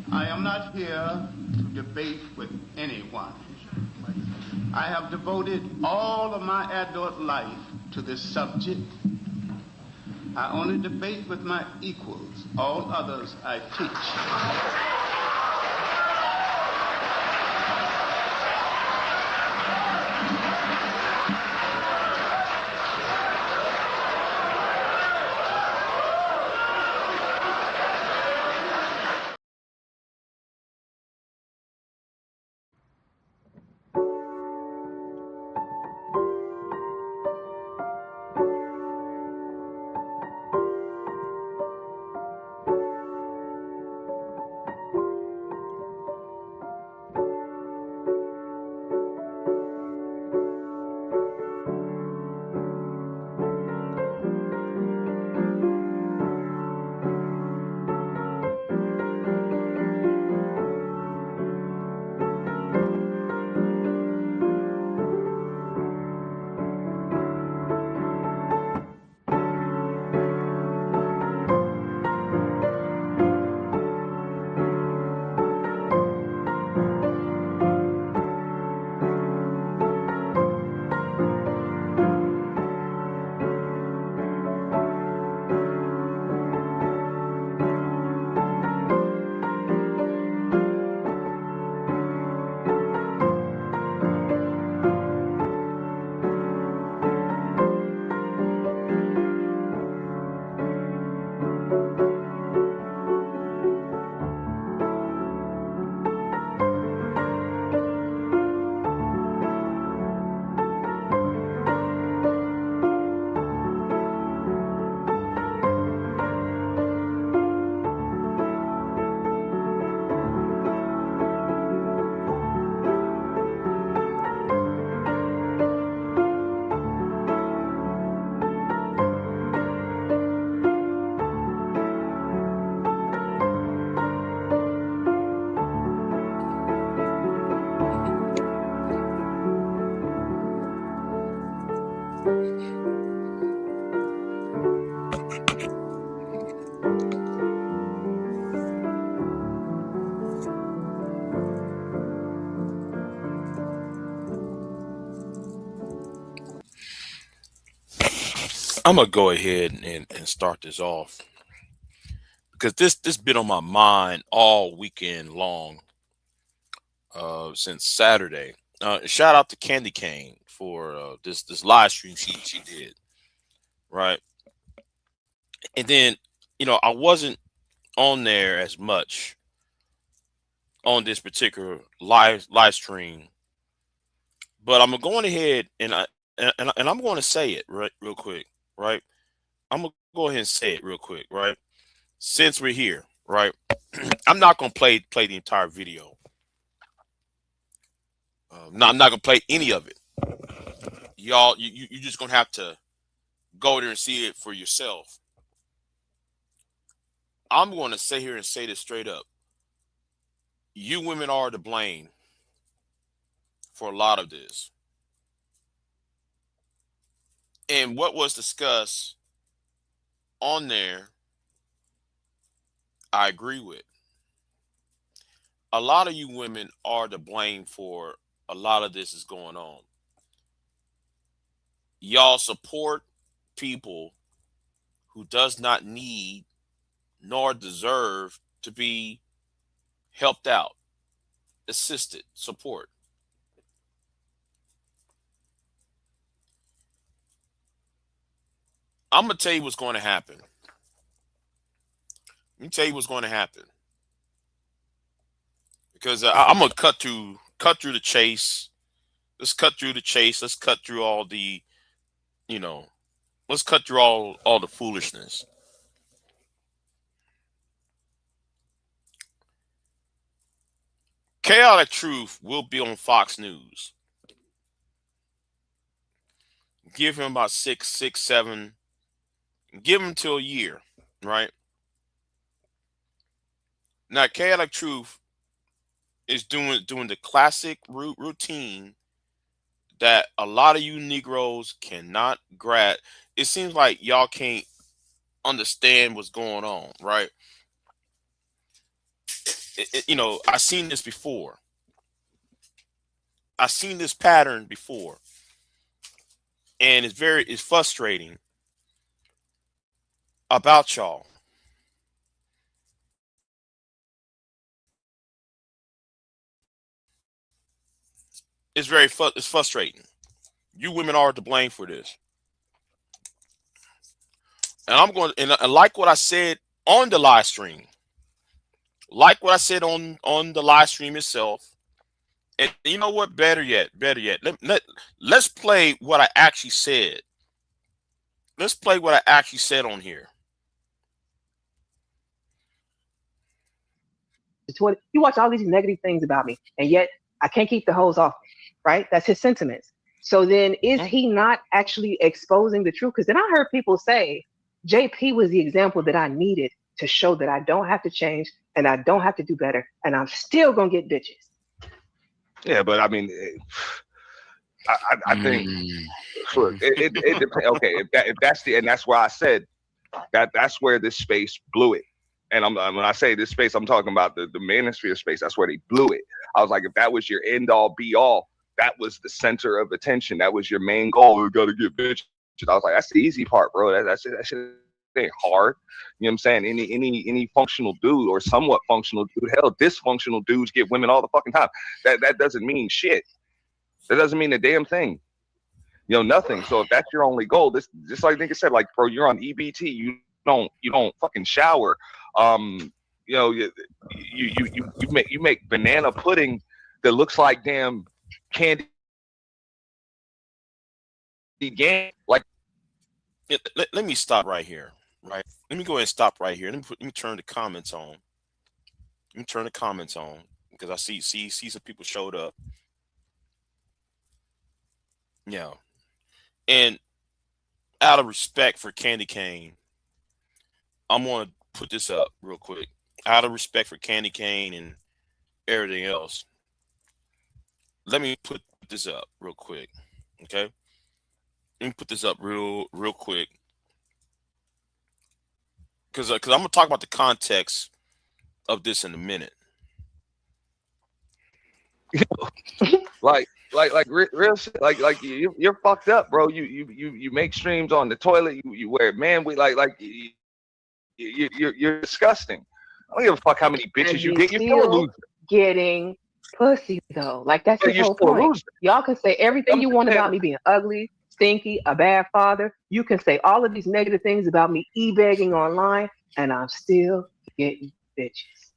I am not here to debate with anyone. I have devoted all of my adult life to this subject. I only debate with my equals. All others I teach. I'm gonna go ahead and start this off because this been on my mind all weekend long, since Saturday. Shout out to Candy Cane for this live stream she did, right? And then I wasn't on there as much on this particular live stream, but I'm going ahead and I'm going to say it right real quick, right? I'm gonna go ahead and say it real quick, right? Since we're here, right? I'm not gonna play the entire video. I'm not gonna play any of it. Y'all, you just gonna have to go there and see it for yourself. I'm gonna sit here and say this straight up. You women are to blame for a lot of this. And what was discussed on there, I agree with. A lot of you women are to blame for a lot of this is going on. Y'all support people who does not need nor deserve to be helped out, assisted, support. I'm gonna tell you what's going to happen. Let me tell you what's going to happen because I'm gonna cut through the chase. Let's cut through the chase. Let's cut through all the you know. Let's cut through all the foolishness. Chaotic Truth will be on Fox News. Give him about six, seven. Give him till a year, right? Now, Chaotic Truth is doing the classic routine that a lot of you Negroes cannot grasp. It seems like y'all can't understand what's going on, right? you know, I've seen this before. I've seen this pattern before, and it's frustrating about y'all. It's frustrating. You women are to blame for this, and I'm going and like what I said on the live stream, like what I said on the live stream itself. And you know what? Better yet, let's play what I actually said. Let's play what I actually said on here. 20, you watch all these negative things about me, and yet I can't keep the hose off me, right? That's his sentiments. So then is he not actually exposing the truth? Because then I heard people say JP was the example that I needed to show that I don't have to change and I don't have to do better, and I'm still gonna get bitches. Yeah, but I mean, I think look, it depends. Okay, if that's the, and that's why I said that's where this space blew it. And when I say this space, I'm talking about the manosphere space. That's where they blew it. I was like, if that was your end all be all, that was the center of attention. That was your main goal. You gotta get bitches. I was like, that's the easy part, bro. That shit ain't hard. You know what I'm saying? Any functional dude or somewhat functional dude, hell, dysfunctional dudes get women all the fucking time. That doesn't mean shit. That doesn't mean a damn thing. You know, nothing. So if that's your only goal, this just like nigga said, like, bro, you're on EBT. You don't fucking shower. You know, you make banana pudding that looks like damn candy game. Like, let me stop right here. Right. Let me go ahead and stop right here. Let me turn the comments on. Let me turn the comments on because I see some people showed up. Yeah. And out of respect for Candy Cane, I'm gonna put this up real quick. Out of respect for Candy Cane and everything else, let me put this up real quick. Okay. Let me put this up real quick. Because I'm gonna talk about the context of this in a minute. like real shit. Like you're fucked up, bro. You make streams on the toilet. You wear man. You're disgusting. I don't give a fuck how many bitches you get. You're still a loser. Getting pussy though. Like that's his whole point. Y'all can say everything you want about me being ugly, stinky, a bad father. You can say all of these negative things about me e-begging online, and I'm still getting bitches.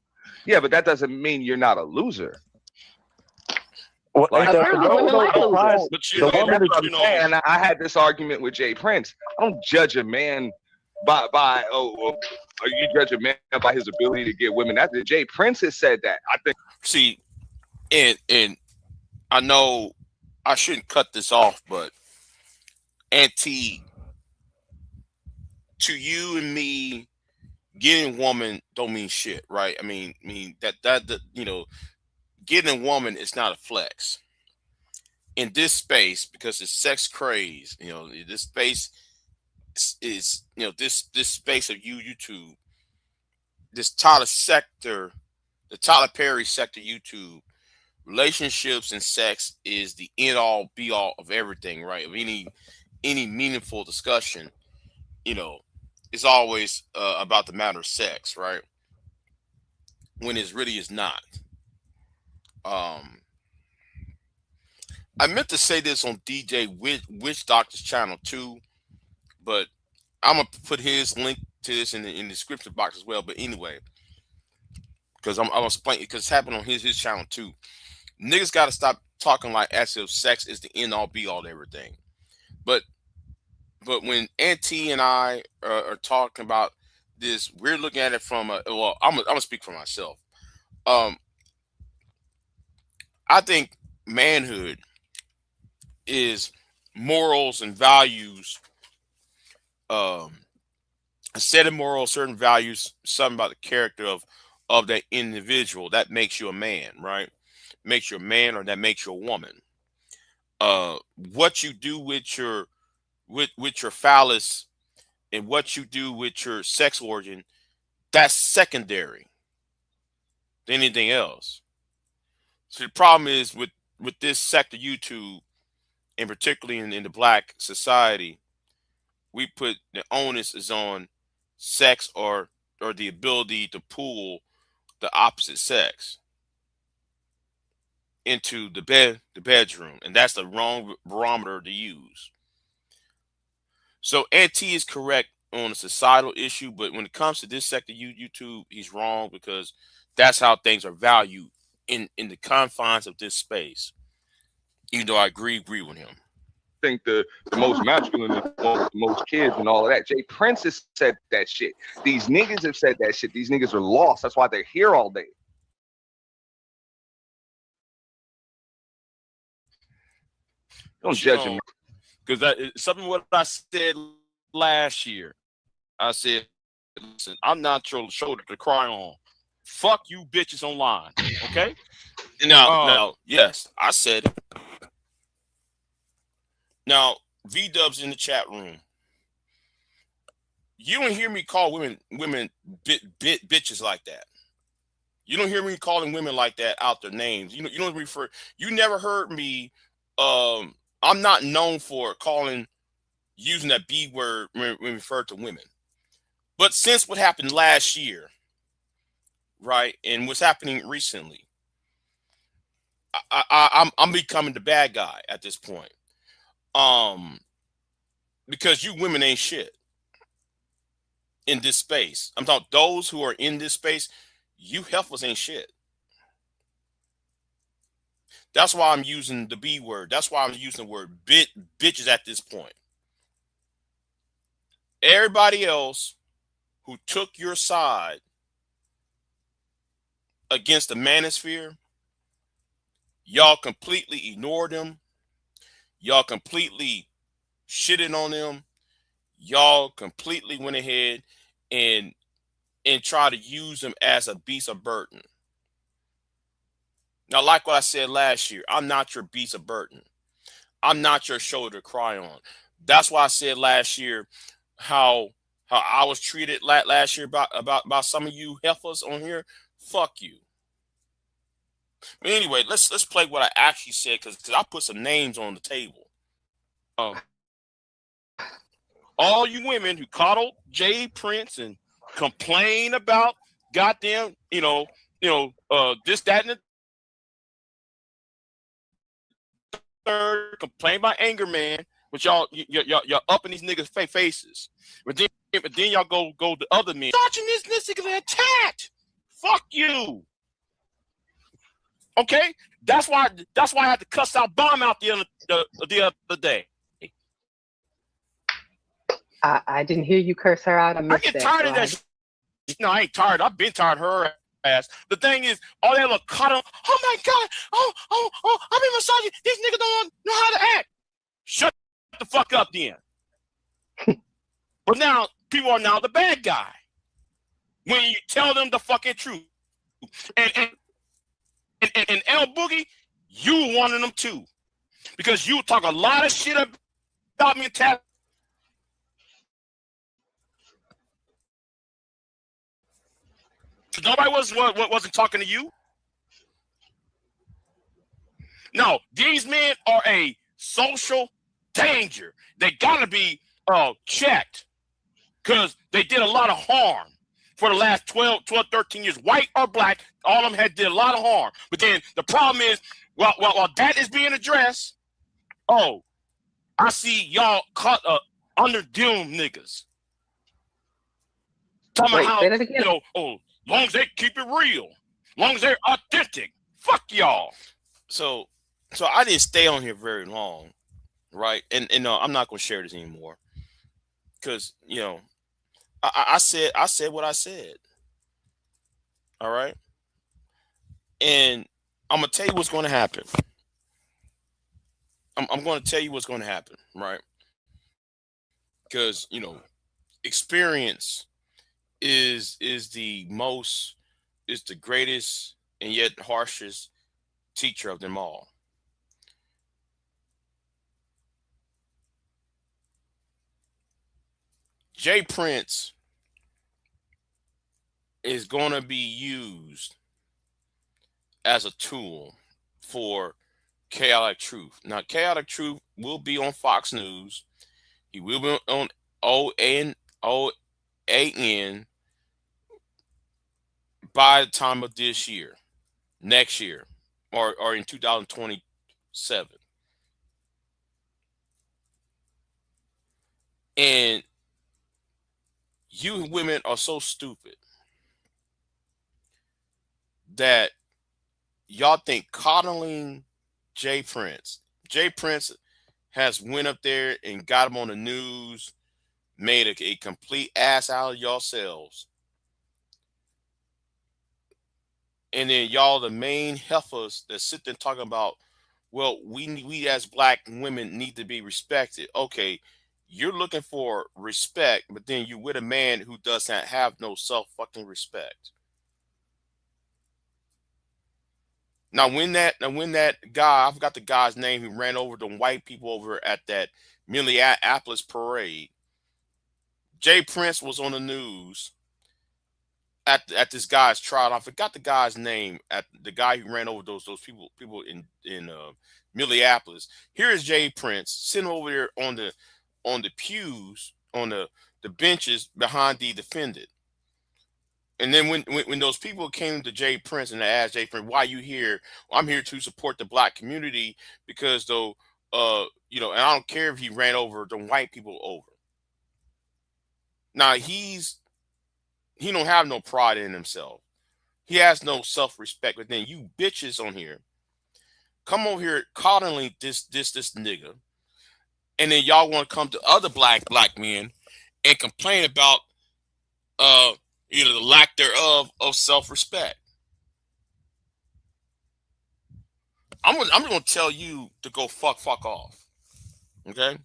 Yeah, but that doesn't mean you're not a loser. Well, like, and I had this argument with Jay Prince. I don't judge a man by you judge a man by his ability to get women. After Jay Prince has said that, I think. See, and I know I shouldn't cut this off, but Auntie, to you and me, getting woman don't mean shit, right? I mean that you know, getting a woman is not a flex in this space because it's sex craze. You know, this space is you know this space of YouTube, this Tyler sector, the Tyler Perry sector YouTube. Relationships and sex is the end all be all of everything, right? Of any meaningful discussion, you know, it's always about the matter of sex, right? When it really is not. I meant to say this on DJ Witch Doctor's channel too, but I'm gonna put his link to this in the description box as well. But anyway, because I'm gonna explain because it's happened on his channel too. Niggas got to stop talking like as if sex is the end all be all everything. But when Auntie and I are talking about this, we're looking at it from well, I'm gonna speak for myself. I think manhood is morals and values, a set of morals, certain values, something about the character of that individual that makes you a man, right? Makes you a man, or that makes you a woman. What you do with your phallus and what you do with your sex organ, that's secondary. than anything else. So the problem is with this sector YouTube, and particularly in the black society, we put the onus is on sex or the ability to pull the opposite sex into the bedroom, and that's the wrong barometer to use. So NT is correct on a societal issue, but when it comes to this sector YouTube, he's wrong, because that's how things are valued in the confines of this space. Even though I agree with him. I think the most masculine is the one with the most kids and all of that. Jay Prince has said that shit. These niggas have said that shit. These niggas are lost. That's why they're here all day. Don't judge him. Because something what I said last year. I said, listen, I'm not your shoulder to cry on. Fuck you bitches online. Okay? Now, yes, I said it. Now, V-Dub's in the chat room. You don't hear me call women bitches like that. You don't hear me calling women like that out their names. You don't refer. You never heard me. I'm not known for using that B word when referred to women. But since what happened last year, right, and what's happening recently, I'm becoming the bad guy at this point. Because you women ain't shit in this space. I'm talking those who are in this space. You heifers ain't shit. That's why I'm using the B word. That's why I'm using the word bitches at this point. Everybody else who took your side against the manosphere, y'all completely ignored them. Y'all completely shitted on them. Y'all completely went ahead and tried to use them as a beast of burden. Now, like what I said last year, I'm not your beast of burden. I'm not your shoulder to cry on. That's why I said last year how I was treated last year about some of you heifers on here. Fuck you. But anyway, let's play what I actually said, because I put some names on the table. All you women who coddle Jay Prince and complain about goddamn, this, that, and the third, complain about Anger Man, but y'all up in these niggas' faces. But then y'all go to other men. Watching this nigga attacked. Fuck you. Okay, that's why I had to cuss out Bomb out the other day. I didn't hear you curse her out. I get tired of that. No, I ain't tired. I've been tired of her ass. The thing is, all that little cuddle. Oh my god. Oh, I've been massaging. These niggas don't know how to act. Shut the fuck up, then. But now people are now the bad guy when you tell them the fucking truth. And L Boogie, you one of them too, because you talk a lot of shit about me and Tap. Nobody wasn't talking to you. No, these men are a social danger. They gotta be checked, because they did a lot of harm for the last 12, 13 years, white or black. All of them did a lot of harm. But then the problem is, while that is being addressed, I see y'all caught under them niggas. Talking about how, long as they keep it real, long as they're authentic, fuck y'all. So I didn't stay on here very long, right? And I'm not gonna share this anymore, because I said what I said. All right, and I'm gonna tell you what's going to happen. I'm going to tell you what's going to happen, right? Because experience is the greatest and yet harshest teacher of them all. Jay Prince is going to be used as a tool for Chaotic Truth. Now, Chaotic Truth will be on Fox News. He will be on OAN by the time of this year, next year, or in 2027. And you women are so stupid that y'all think coddling Jay Prince has went up there and got him on the news, made a complete ass out of yourselves. And then y'all the main heifers that sit there talking about, well, we as black women need to be respected. Okay, you're looking for respect, but then you're with a man who does not have no self fucking respect. Now when that guy, I forgot the guy's name, who ran over the white people over at that Minneapolis parade, Jay Prince was on the news at this guy's trial. I forgot the guy's name, at the guy who ran over those people in Minneapolis. Here is Jay Prince sitting over there on the pews, on the benches behind the defendant. And then when those people came to Jay Prince and they asked Jay Prince, "Why you here?" Well, I'm here to support the black community because and I don't care if he ran over the white people over. Now he don't have no pride in himself. He has no self-respect. But then you bitches on here come over here coddling this nigga, and then y'all want to come to other black men and complain about the lack thereof of self-respect. I'm gonna tell you to go fuck off. Okay?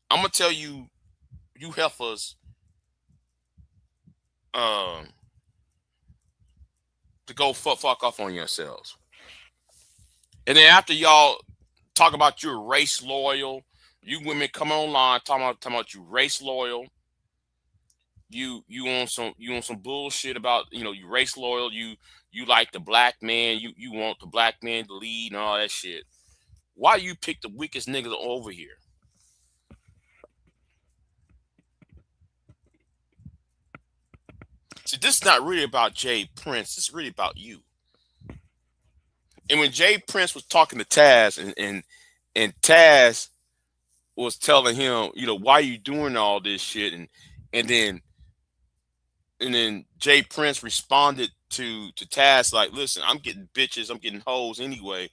I'm gonna tell you heifers to go fuck off on yourselves. And then after y'all talk about you're race loyal, you women come online talking about you race loyal. You on some bullshit about you race loyal, you like the black man, you want the black man to lead and all that shit. Why you pick the weakest niggas over here? See, this is not really about Jay Prince, it's really about you. And when Jay Prince was talking to Taz and Taz was telling him, why are you doing all this shit, and then Jay Prince responded to Taz like, listen, I'm getting bitches, I'm getting hoes anyway.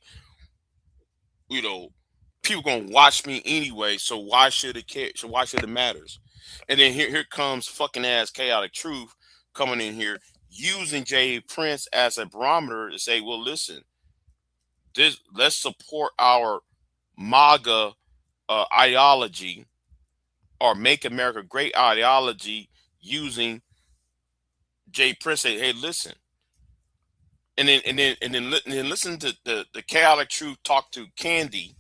People gonna watch me anyway, so why should it care? So why should it matters? And then here comes fucking ass Chaotic Truth coming in here using Jay Prince as a barometer to say, well, listen, let's support our MAGA ideology, or Make America Great ideology, using Jay Prince. Say, hey, listen, and then listen to the Chaotic Truth talk to Candy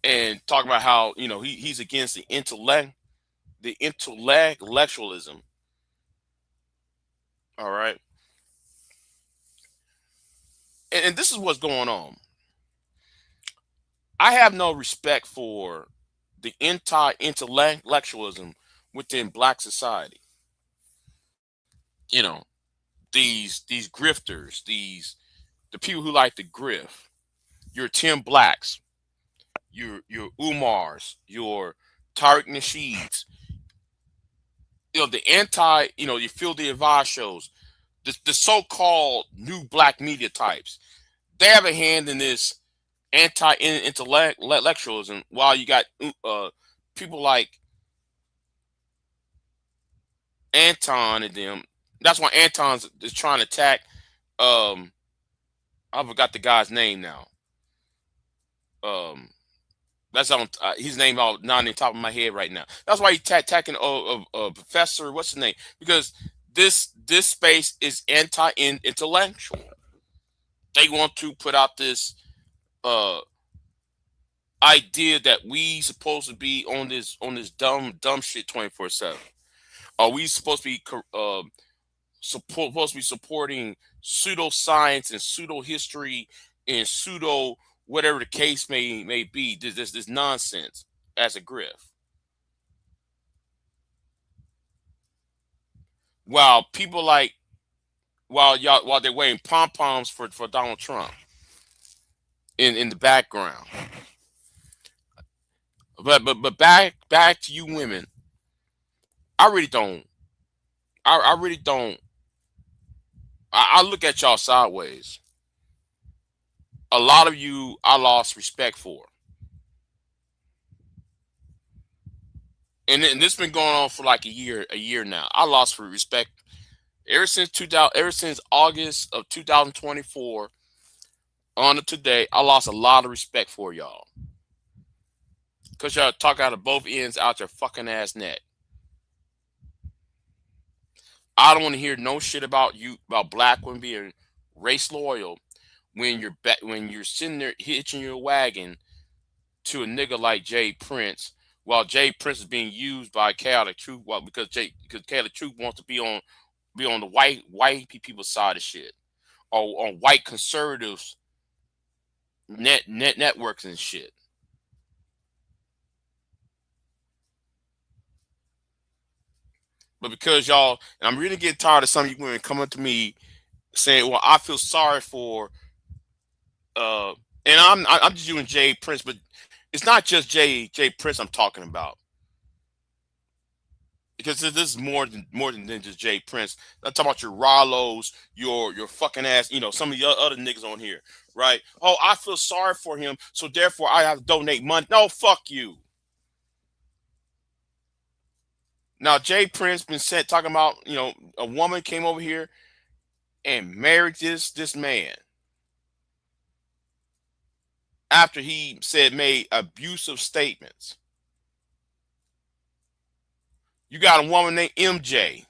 and talk about how he's against the intellectualism. All right, and this is what's going on. I have no respect for the anti-intellectualism within black society. These grifters, the people who like to grift, your Tim Blacks, your Umars, your Tariq Nasheeds, the anti, you feel the advice shows, the so-called new black media types, they have a hand in this anti-intellectualism, while you got people like Anton and them. That's why Anton's is trying to attack. I forgot the guy's name now. That's on his name out not on the top of my head right now. That's why he's attacking Professor. What's his name? Because this space is anti-intellectual. They want to put out this idea that we supposed to be on this dumb shit 24/7. Are we supposed to be supposed to be supporting pseudoscience and pseudo history and pseudo whatever the case may be. This nonsense as a grift. While people while they're waving pom poms for Donald Trump in the background. But back to you women. I really don't. I really don't. I look at y'all sideways. A lot of you I lost respect for. And this been going on for like a year now. I lost for respect ever since August of 2024 on to today. I lost a lot of respect for y'all. Cause y'all talk out of both ends out your fucking ass neck. I don't want to hear no shit about black women being race loyal when you're sitting there hitching your wagon to a nigga like Jay Prince, while Jay Prince is being used by Chaotic Truth, because Chaotic Truth wants to be on the white people's side of shit, or on white conservatives networks and shit. But because y'all, and I'm really getting tired of some of you women coming to me saying, "Well, I feel sorry for," and I'm just using Jay Prince, but it's not just Jay Prince I'm talking about, because this is more than just Jay Prince. I'm talking about your Rollos, your fucking ass, some of the other niggas on here, right? Oh, I feel sorry for him, so therefore I have to donate money. No, fuck you. Now, Jay Prince been talking about, a woman came over here and married this man after he made abusive statements. You got a woman named MJ.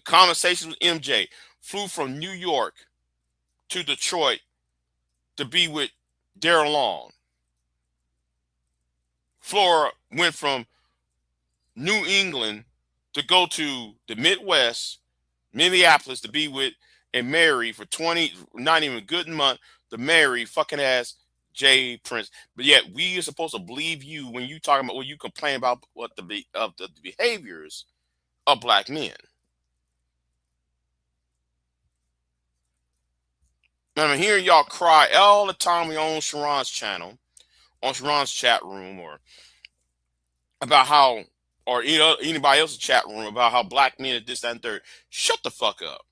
Conversations with MJ. Flew from New York to Detroit to be with Daryl Long. Flora went from New England to go to the Midwest, Minneapolis, to be with and marry for 20, not even a good month, to marry fucking ass Jay Prince. But yet we are supposed to believe you when you talking about, when you complain about the behaviors of black men. I'm hearing y'all cry all the time on Sharon's channel, on Sharon's chat room, or about how, or anybody else's chat room, about how black men are this, that, and third. Shut the fuck up.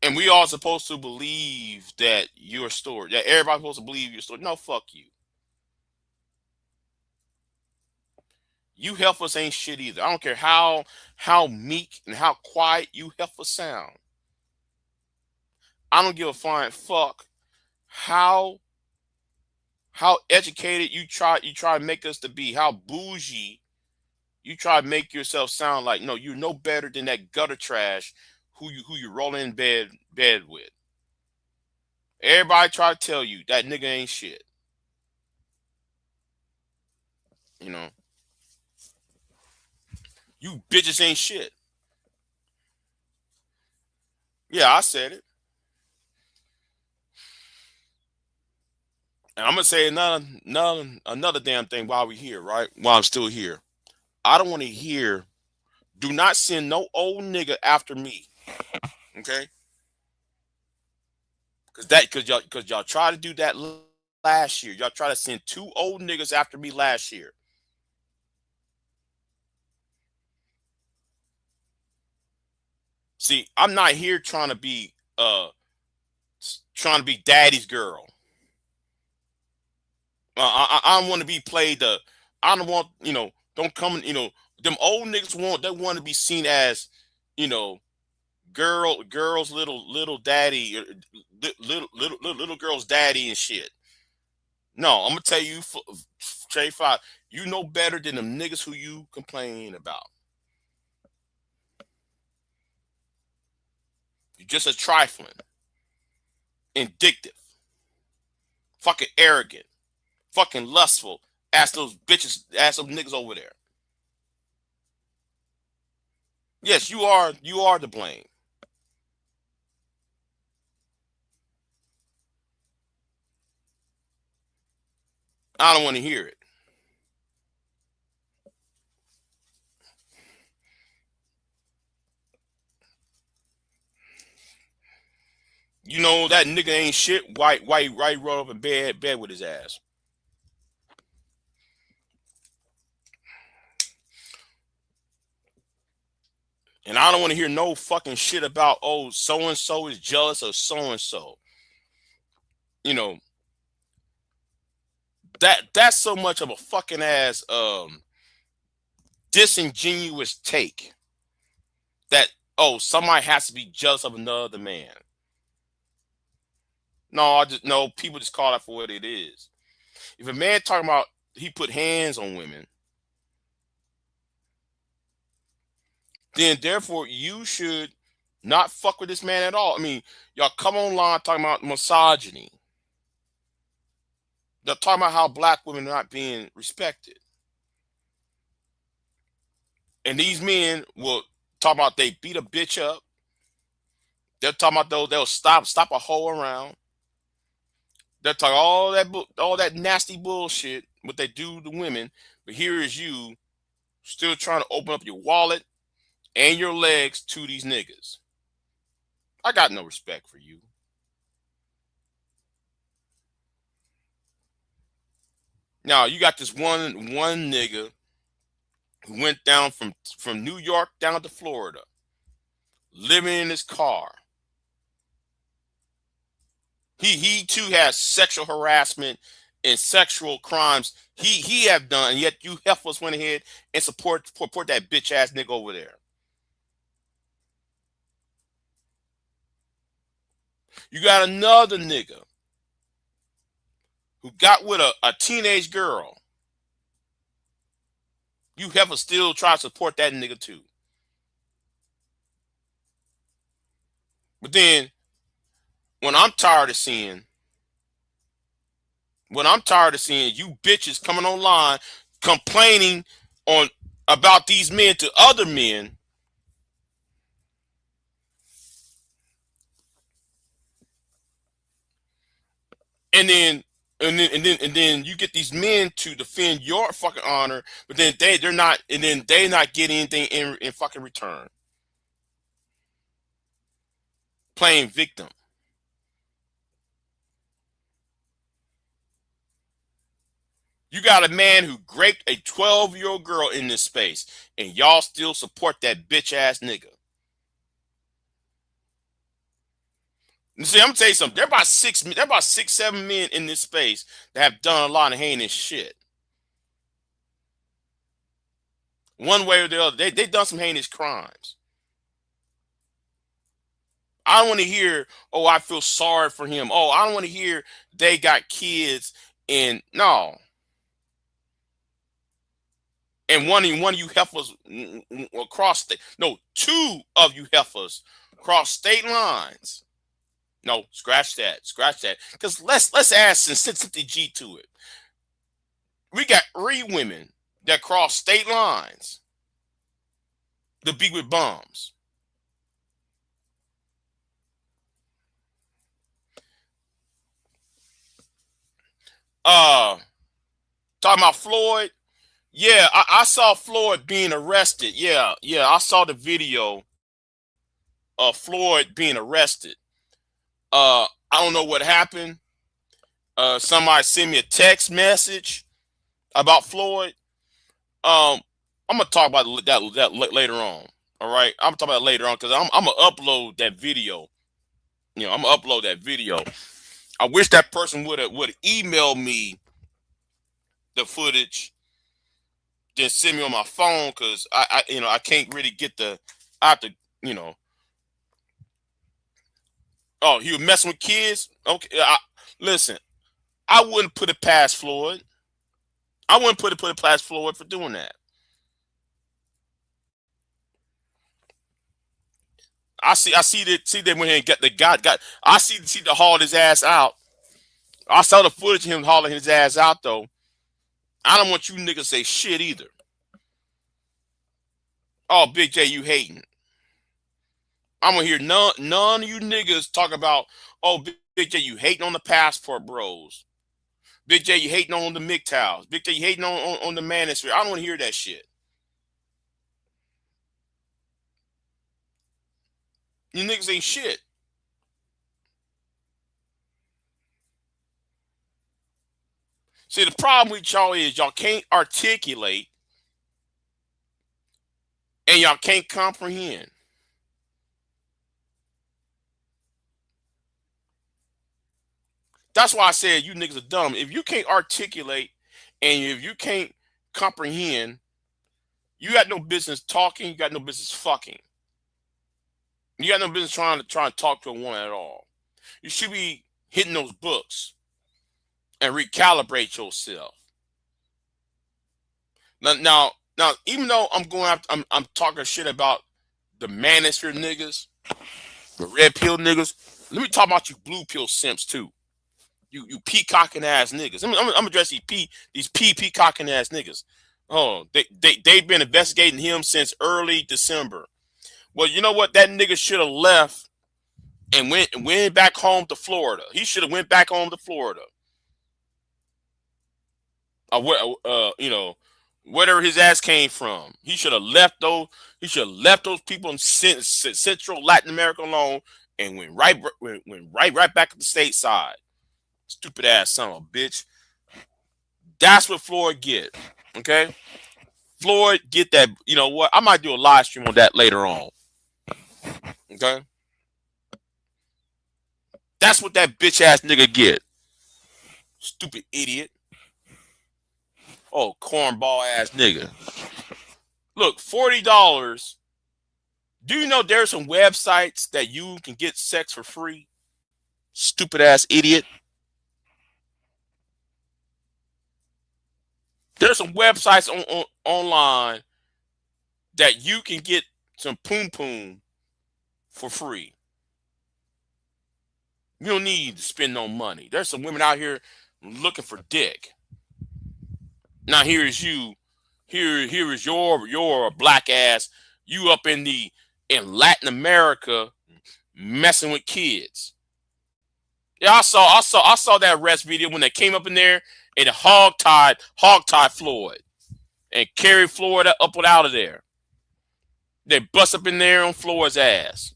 And we all supposed to believe that your story, that everybody's supposed to believe your story. No, fuck you. You heifers ain't shit either. I don't care how meek and how quiet you heifers sound. I don't give a flying fuck how educated you try to make us to be, how bougie you try to make yourself sound like. No, you're no better than that gutter trash who you roll in bed with. Everybody try to tell you that nigga ain't shit. You bitches ain't shit. Yeah, I said it. And I'm gonna say another damn thing while we're here, right? While I'm still here. I don't want to hear, do not send no old nigga after me. Okay? Cause y'all try to do that last year. Y'all try to send 2 old niggas after me last year. See, I'm not here trying to be daddy's girl. I don't want to be played I don't want, don't come, them old niggas they want to be seen as, girls little daddy, little girl's daddy and shit. No, I'm gonna tell you, Trey 5, you know better than them niggas who you complain about. You're just a trifling, indictive, fucking arrogant, fucking lustful, Ask those bitches, ask those niggas over there. Yes, you are to blame. I don't want to hear it. You know that nigga ain't shit. Why roll up in bed with his ass? And I don't want to hear no fucking shit about, oh, so and so is jealous of so and so. You know, that's so much of a fucking ass disingenuous take that, oh, somebody has to be jealous of another man. No, people just call that for what it is. If a man talking about he put hands on women, then therefore you should not fuck with this man at all. I mean, y'all come online talking about misogyny. They're talking about how black women are not being respected. And these men will talk about they beat a bitch up. They're talking about they'll stop a hoe around. They're talking all that nasty bullshit, what they do to women. But here is you still trying to open up your wallet and your legs to these niggas. I got no respect for you. Now you got this one nigga who went down from New York down to Florida, living in his car. He too has sexual harassment and sexual crimes he have done, and yet you heifers went ahead and support that bitch ass nigga over there. You got another nigga who got with a teenage girl. You heifers still try to support that nigga too. But then when I'm tired of seeing you bitches coming online complaining about these men to other men, and then you get these men to defend your fucking honor, but then they're not getting anything in fucking return. Playing victim. You got a man who raped a 12-year-old girl in this space, and y'all still support that bitch ass nigga. You see, I'm gonna tell you something. There are about 6-7 men in this space that have done a lot of heinous shit. One way or the other, they done some heinous crimes. I don't want to hear, oh, I feel sorry for him. Oh, I don't want to hear they got kids and no. And one of you heifers across two of you heifers cross state lines. No, scratch that. Because let's add some sensitivity G to it. We got 3 women that cross state lines to be with bums. Talking about Floyd. Yeah, I saw Floyd being arrested. Yeah, I saw the video of Floyd being arrested. I don't know what happened. Somebody sent me a text message about Floyd. I'm gonna talk about that later on. All right, I'm gonna talk about it later on because I'm gonna upload that video. You know, I'm gonna upload that video. I wish that person would email me the footage, then send me on my phone because I can't really get I have to, Oh, he was messing with kids? Okay, listen, I wouldn't put it past Floyd. I wouldn't put it past Floyd for doing that. I see they went here and got the guy. I see the hauled his ass out. I saw the footage of him hauling his ass out though. I don't want you niggas to say shit either. Oh, Big J, you hating. I'm gonna hear none of you niggas talk about, oh, Big J, you hating on the passport bros. Big J, you hating on the MGTOWs. Big J, you hating on the manosphere. I don't want to hear that shit. You niggas ain't shit. See, the problem with y'all is y'all can't articulate and y'all can't comprehend. That's why I said you niggas are dumb. If you can't articulate and if you can't comprehend, you got no business talking. You got no business fucking. You got no business trying to talk to a woman at all. You should be hitting those books and recalibrate yourself. Now, even though I'm talking shit about the manosphere niggas, the red pill niggas, let me talk about you blue pill simps too. You peacocking ass niggas. I'm addressing these peacocking ass niggas. Oh, they've been investigating him since early December. Well, you know what? That nigga should have left and went back home to Florida. He should have went back home to Florida. Wherever his ass came from. He should have left those. He should have left those people in Central Latin America alone and went right back to the stateside. Stupid ass son of a bitch. That's what Floyd get. Okay, Floyd get that. You know what? I might do a live stream on that later on. Okay, that's what that bitch ass nigga get. Stupid idiot. Oh, cornball ass nigga. Look, $40. Do you know there's some websites that you can get sex for free? Stupid ass idiot. There's some websites online that you can get some poom poom for free. You don't need to spend no money. There's some women out here looking for dick. Now here is you. Here is your black ass. You up in Latin America messing with kids. Yeah, I saw that arrest video when they came up in there and hogtied Floyd and carried Floyd up and out of there. They bust up in there on Floyd's ass.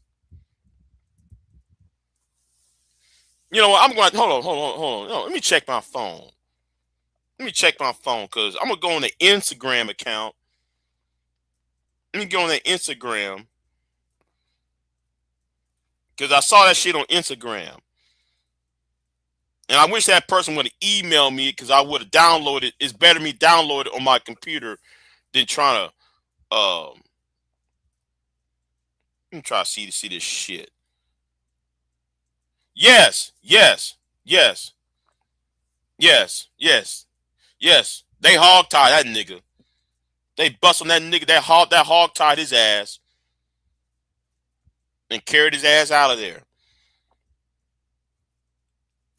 You know what? I'm going. Hold on. No, let me check my phone. Let me check my phone because I'm gonna go on the Instagram account. Let me go on the Instagram because I saw that shit on Instagram. And I wish that person would have emailed me because I would have downloaded. It's better me download it on my computer than trying to let me try to see this shit. Yes. They hog tied that nigga. They bust on that nigga. That hog tied his ass and carried his ass out of there.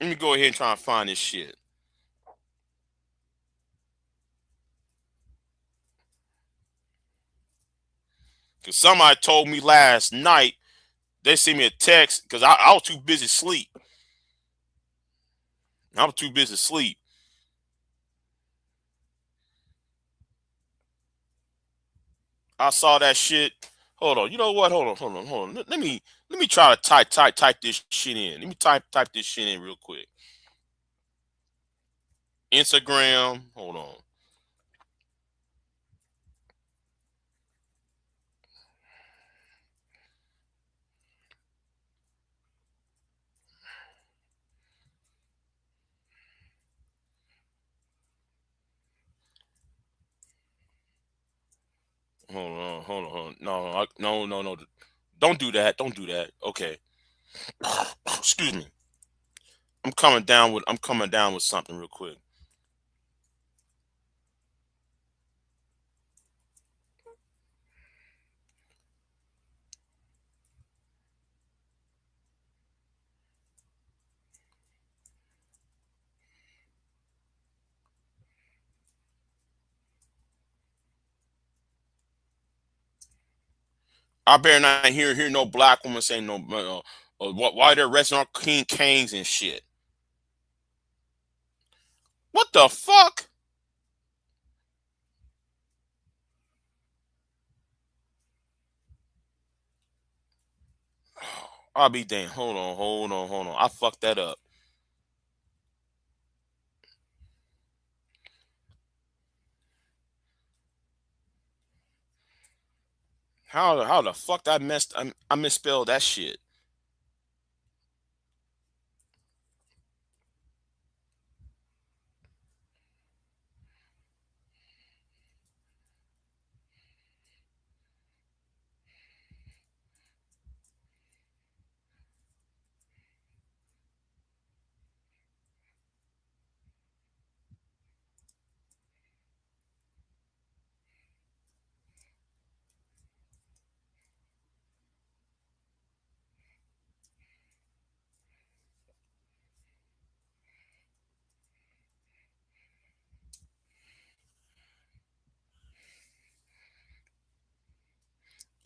Let me go ahead and try and find this shit. Because somebody told me last night, they sent me a text because I was too busy sleep. I was too busy sleep. I saw that shit. Hold on. You know what? Hold on. Let me try to type this shit in. Let me type this shit in real quick. Instagram. Hold on. Hold on. No. Don't do that. Okay. Excuse me. I'm coming down with something real quick. I better not hear no black woman say no. Why they're arresting our King Kings and shit. What the fuck? I'll be damned. Hold on. I fucked that up. How the fuck I misspelled that shit.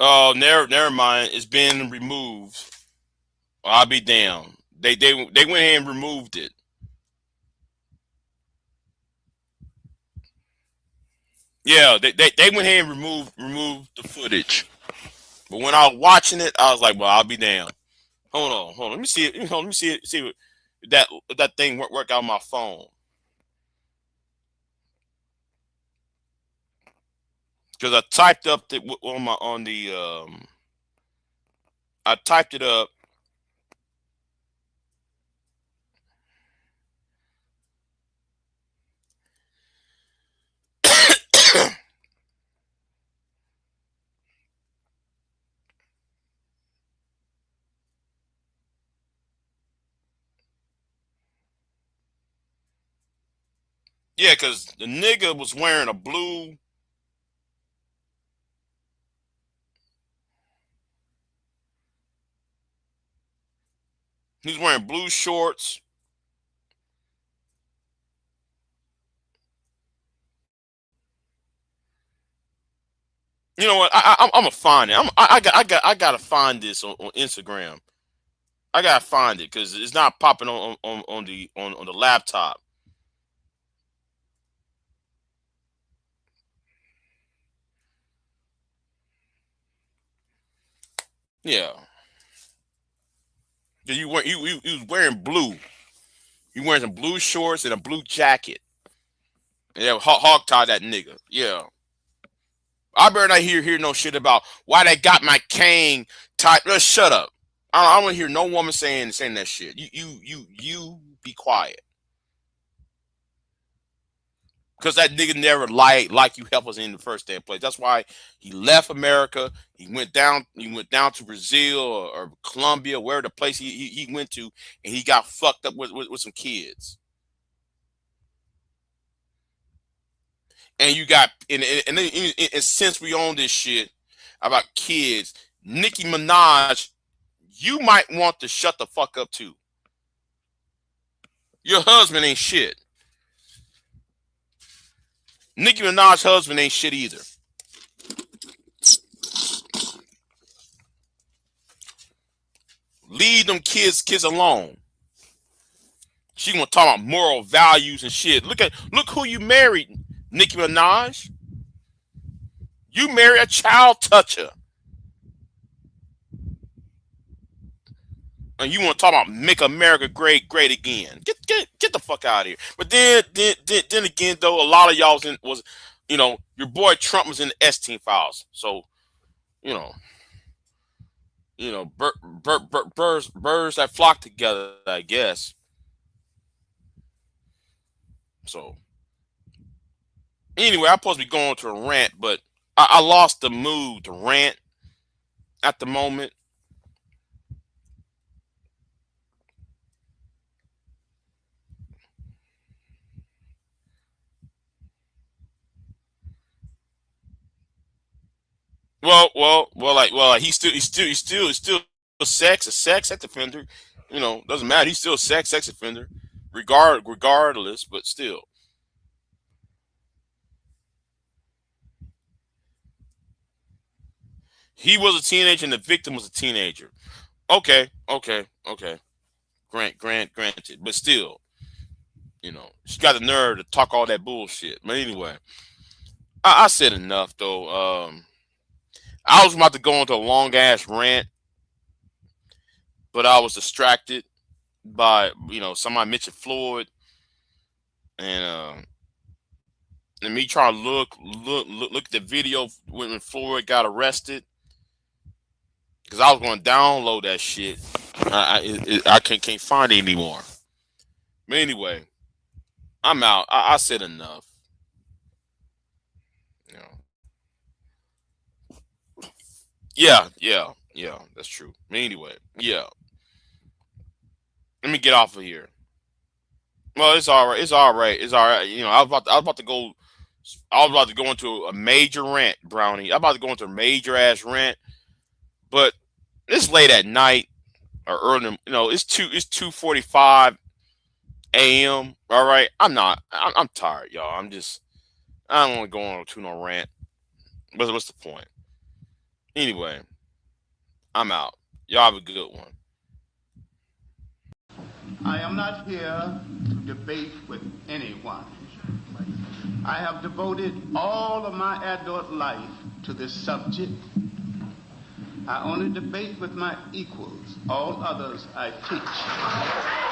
Oh, never mind. It's been removed. I'll be damned. They went ahead and removed it. Yeah, they went ahead and removed the footage. But when I was watching it, I was like, well, I'll be damned. Hold on. Let me see it. Let me see it. See what that thing work out on my phone. Because I typed up I typed it up. Yeah, because the nigga was wearing a blue. He's wearing blue shorts. You know what? I'm gonna find it. I gotta find this on Instagram. I gotta find it because it's not popping on the laptop. Yeah, 'cause you was wearing blue. You wearing some blue shorts and a blue jacket. Yeah, hog tie that nigga. Yeah, I better not hear no shit about why they got my cane tied. Just shut up. I don't want to hear no woman saying that shit. You be quiet. Because that nigga never like you help us in the first damn place. That's why he left America. He went down to Brazil or Colombia, where the place he went to, and he got fucked up with some kids. And you got and since we own this shit about kids, Nicki Minaj, you might want to shut the fuck up too. Your husband ain't shit. Nicki Minaj's husband ain't shit either. Leave them kids alone. She gonna talk about moral values and shit. Look who you married, Nicki Minaj. You married a child toucher. And you want to talk about make America great again? Get the fuck out of here. But then again, though, a lot of y'all was, your boy Trump was in the Epstein files. So, birds that flock together, I guess. So, anyway, I'm supposed to be going to a rant, but I lost the mood to rant at the moment. He's still a sex offender. Doesn't matter. He's still a sex offender, regardless. But still, He was a teenager and the victim was a teenager. Okay. Granted. But still, she got the nerve to talk all that bullshit. But anyway, I said enough though. I was about to go into a long ass rant, but I was distracted by somebody mentioned Floyd and me trying to look at the video when Floyd got arrested, because I was going to download that shit. I can't find it anymore. But anyway, I'm out. I said enough. Yeah, that's true. But anyway, yeah. Let me get off of here. Well, it's all right. I was about to go. I was about to go into a major rant, Brownie. I'm about to go into a major ass rant, but it's late at night or early. It's 2:45 a.m. All right, I'm tired, y'all. I don't want to go on to no rant. What's the point? Anyway, I'm out. Y'all have a good one. I am not here to debate with anyone. I have devoted all of my adult life to this subject. I only debate with my equals. All others I teach.